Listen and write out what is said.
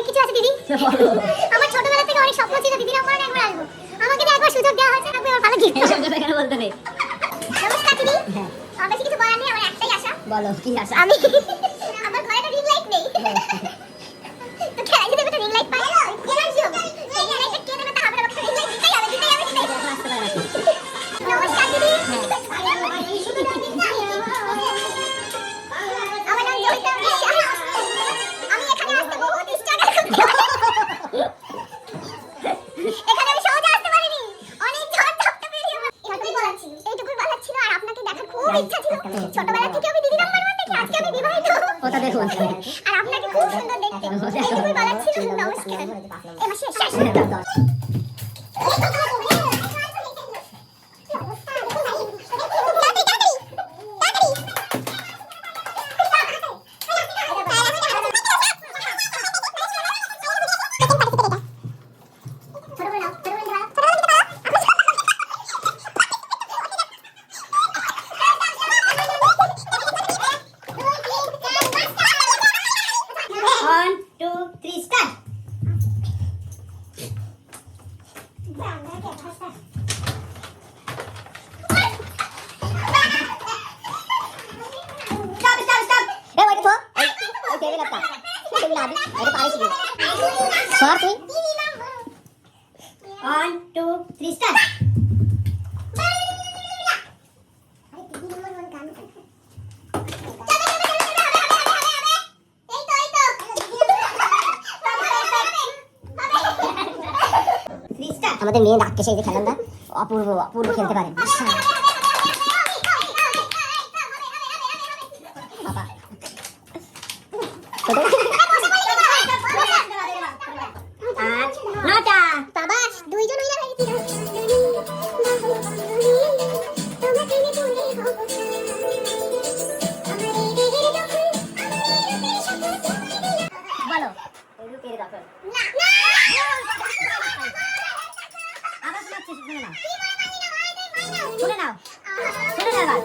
অনেক কিছু আছে দিদি। আমার ছোটবেলা থেকে অনেক স্বপ্ন ছিল দিদির আমার একবার আসবো। আমাকে তো একবার সুযোগ দেওয়া হয়েছে, একবার ভালো গিফট। এই সব কথা কেন বলতে নেই? নমস্কার দিদি। আমার বেশি কিছু বলার নেই, আমার একটাই আশা। বলো কি আশা? আমি আমার ঘরে তো রিং লাইট নেই। তো খেলা যদি একটা রিং লাইট পাই, এনার্জি হবে। এই রিং লাইটটা কে দেবে তা হবে না, আমাকে রিং লাইট দিতেই হবে, দিতেই হবে, দিতেই হবে। নমস্কার দিদি। আমার নাম জয়িতা বিশ্বাস। আমি এখানে আসতে বহুত স্ট্রাগল করতে এখানে আমি সহজে আসতে পারিনি, অনেক ঝড় ঝাপটা পেরিয়ে এইটুকুই বলার ছিল। আর আপনাকে দেখার খুব ইচ্ছা ছিল, ছোটবেলা থেকে আমি দিদি নাম্বার ওয়ান দেখি, আজকে আমি বিবাহিত। ওটা দেখুন। আর আপনাকে খুব সুন্দর দেখতে, এইটুকুই বলার ছিল। নমস্কার। এবার শেষ শেষ। আমাদের মেয়ে ডাককে সেই যে খেলাটা অপূর্ব অপূর্ব খেলতে পারে। বাবা আজ নটা বাবা দুইজন হইলা হইতি। বলো রূপের দখল। না আবার শোনাচ্ছি, শুনে নাও শুনে নাও শুনে নাও।